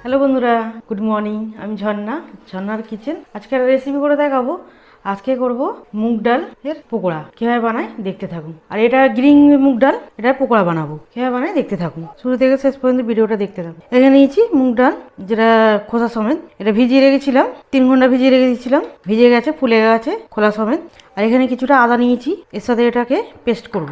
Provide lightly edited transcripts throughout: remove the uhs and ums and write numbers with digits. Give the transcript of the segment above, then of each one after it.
Hello বন্ধুরা, good morning. আমি ঝর্ণার কিচেন। আজকে একটা রেসিপি করে দেখাবো। আজকে করব মুগ ডাল এর পকোড়া। কিভাবে বানাই দেখতে থাকুন। আর এটা গ্রিন মুগ ডাল, এটার পকোড়া বানাবো। কিভাবে বানাই দেখতে থাকুন, শুরু থেকে শেষ পর্যন্ত ভিডিওটা দেখতে থাকুন। এখানে নিয়েছি মুগ ডাল, যেটা খোসা সমেত। এটা ভিজিয়ে রেখেছিলাম, 3 ঘন্টা ভিজিয়ে রেখে দিয়েছিলাম। ভিজে গেছে, ফুলে গেছে খোলা সমেত। আর এখানে কিছুটা আদা নিয়েছি, এর সাথে এটাকে পেস্ট করব।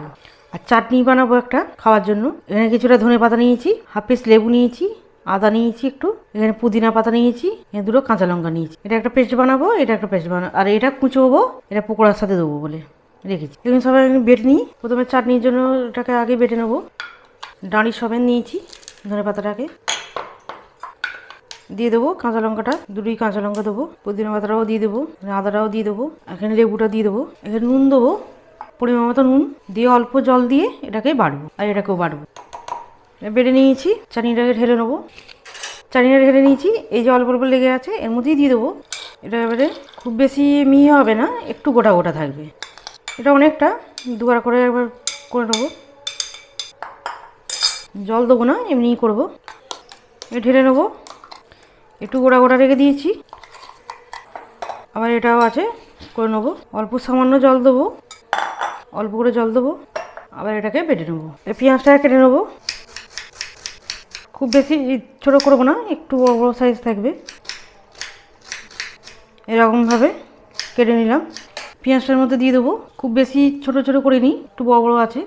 আর চাটনি বানাবো একটা খাওয়ার জন্য। এখানে কিছুটা ধনে পাতা নিয়েছি, হাফ পিস লেবু নিয়েছি, আদা নিয়েছি একটু, এখানে পুদিনা পাতা নিয়েছি, এখানে 2টো কাঁচা লঙ্কা নিয়েছি। এটা একটা পেস্ট বানাবো, এটা একটা পেস্ট বানাবো। আর এটা কুচোবো, এটা পকোড়ার সাথে দেবো বলে রেখেছি। এখানে সবাই আমি বেটে নিই। প্রথমে চাটনির জন্য এটাকে আগে বেটে নেবো। ডাঁড়ি সবাই নিয়েছি, ধনে পাতাটাকে দিয়ে দেবো, কাঁচা লঙ্কাটা 2টি কাঁচা লঙ্কা দেবো, পুদিনা পাতাটাও দিয়ে দেবো, আদাটাও দিয়ে দেবো, এখানে লেবুটা দিয়ে দেবো, এখানে নুন দেবো, পরিমাণ মতো নুন দিয়ে অল্প জল দিয়ে এটাকে বাড়বো। আর এটাকেও বাড়বো। বেটে নিয়েছি, চাটনিটাকে ঢেলে নেবো। চাটনিটা ঢেলে নিয়েছি, এই যে অল্প অল্প লেগে আছে এর মধ্যেই দিয়ে দেবো। এটা এবারে খুব বেশি মিহি হবে না, একটু গোটা গোটা থাকবে। এটা অনেকটা, দুবার করে একবার করে নেবো। জল দেবো না, এমনিই করবো। এটা ঢেলে নেবো, একটু গোটা গোটা রেখে দিয়েছি। আবার এটাও আছে, করে নেবো। অল্প সামান্য জল দেবো, অল্প করে জল দেবো। আবার এটাকে বেটে নেবো। পেঁয়াজটাকে কেটে নেবো। খুব বেশি ছোটো করবো না, একটু বড় বড় সাইজ থাকবে। এরকমভাবে কেটে নিলাম। পেঁয়াজটার মধ্যে দিয়ে দেবো। খুব বেশি ছোটো ছোটো করে নিই, একটু বড় বড় আছে।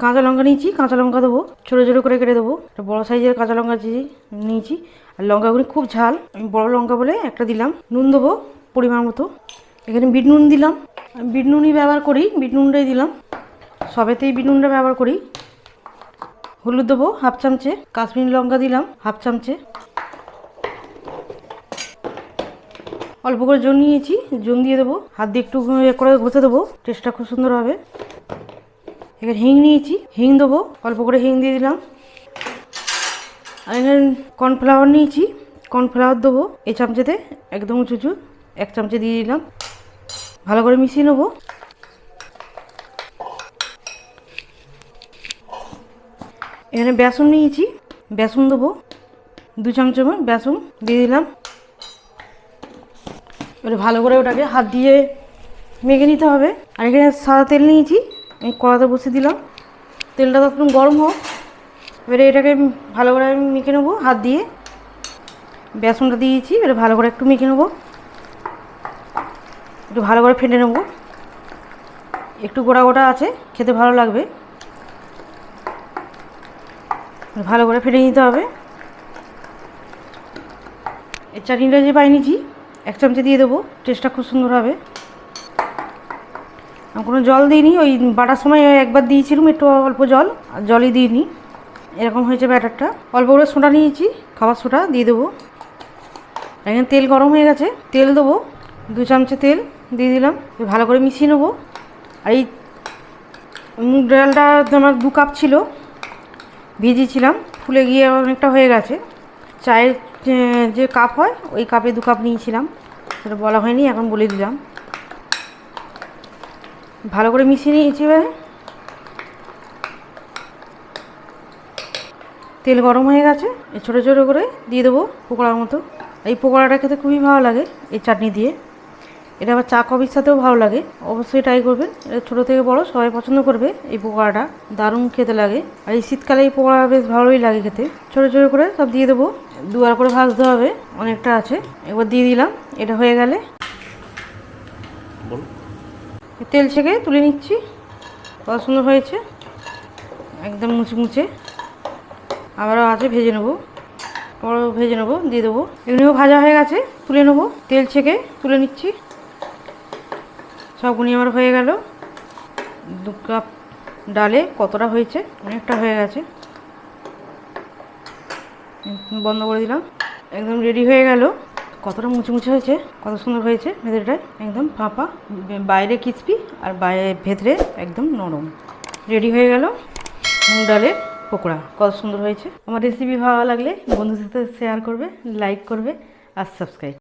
কাঁচা লঙ্কা নিয়েছি, কাঁচা লঙ্কা দেবো, ছোটো ছোটো করে কেটে দেবো। একটা বড়ো সাইজের কাঁচা লঙ্কা নিয়েছি। আর লঙ্কাগুলি খুব ঝাল, আমি বড়ো লঙ্কা বলে একটা দিলাম। নুন দেবো পরিমাণ মতো। এখানে বিট নুন দিলাম, আমি বিট নুনই ব্যবহার করি, বিট নুনটাই দিলাম। সবেতেই বিট নুনটা ব্যবহার করি। হলুদ দেবো হাফ চামচে, কাশ্মীরি লঙ্কা দিলাম হাফ চামচে। অল্প করে জল নিয়েছি, জল দিয়ে দেবো। হাত দিয়ে একটু করে ঘষে দেবো, টেস্টটা খুব সুন্দর হবে। এখানে হিং নিয়েছি, হিং দেবো, অল্প করে হিং দিয়ে দিলাম। আর এখানে কর্নফ্লাওয়ার নিয়েছি, কর্নফ্লাওয়ার দেবো এই চামচেতে, একদম উঁচু 1 চামচে দিয়ে দিলাম। ভালো করে মিশিয়ে নেবো। এখানে বেসন নিয়েছি, বেসন দেবো 2 চামচ বেসন দিয়ে দিলাম। এবারে ভালো করে ওটাকে হাত দিয়ে মেখে নিতে হবে। আর এখানে সাদা তেল নিয়েছি, আমি কড়াতে বসিয়ে দিলাম। তেলটা তখন গরম হোক। এবারে এটাকে ভালো করে আমি মেখে নেবো হাত দিয়ে। বেসনটা দিয়েছি, এবারে ভালো করে একটু মেখে নেবো, একটু ভালো করে ফেটে নেবো। একটু গোটা গোটা আছে, খেতে ভালো লাগবে। ভালো করে ফেটে নিতে হবে। এই চাটনিটা যে বানিয়েছি 1 চামচে দিয়ে দেবো, টেস্টটা খুব সুন্দর হবে। আমি কোনো জল দিইনি, ওই বাটার সময় একবার দিয়েছিলাম একটু অল্প জল, আর জলই দিইনি। এরকম হয়েছে ব্যাটারটা। অল্প করে সোডা নিয়েছি, খাবার সোডা দিয়ে দেবো। এখানে তেল গরম হয়ে গেছে, তেল দেবো 2 চামচে তেল দিয়ে দিলাম। ভালো করে মিশিয়ে নেবো। আর এই মুগ ডালটা আমার 2 কাপ ছিল, ভিজিয়েছিলাম, ফুলে গিয়ে অনেকটা হয়ে গেছে। চায়ের যে কাপ হয় ওই কাপে 2 কাপ নিয়েছিলাম, সেটা বলা হয়নি, এখন বলে দিলাম। ভালো করে মিশিয়ে নিয়েছি। এবারে তেল গরম হয়ে গেছে, ছোটো ছোটো করে দিয়ে দেবো পকোড়ার মতো। এই পকোড়াটা খেতে খুবই ভালো লাগে এই চাটনি দিয়ে। এটা আবার চা কফির সাথেও ভালো লাগে, অবশ্যই ট্রাই করবেন। এটা ছোটো থেকে বড় সবাই পছন্দ করবে। এই পকোড়াটা দারুণ খেতে লাগে। আর এই শীতকালে এই পকোড়া বেশ ভালোই লাগে খেতে। ছোটো ছোটো করে সব দিয়ে দেবো, 2 বার করে ভাজতে হবে, অনেকটা আছে। একবার দিয়ে দিলাম। এটা হয়ে গেলে তেল ছেঁকে তুলে নিচ্ছি। কত সুন্দর হয়েছে, একদম মুচমুচে। আবারও আছে, ভেজে নেবো, বড় ভেজে নেবো, দিয়ে দেবো। এগুলিও ভাজা হয়ে গেছে, তুলে নেবো। তেল ছেঁকে তুলে নিচ্ছি। সবগুলি আমার হয়ে গেল। 2 কাপ ডালে কতটা হয়েছে, অনেকটা হয়ে গেছে। বন্ধ করে দিলাম। একদম রেডি হয়ে গেল। কতটা মুচমুচে হয়েছে, কত সুন্দর হয়েছে। ভেতরটায় একদম ফাঁপা, বাইরে ক্রিসপি আর ভেতরে একদম নরম। রেডি হয়ে গেল মুগ ডালের পকোড়া। কত সুন্দর হয়েছে। আমার রেসিপি ভালো লাগলে বন্ধুদের সাথে শেয়ার করবে, লাইক করবে আর সাবস্ক্রাইব।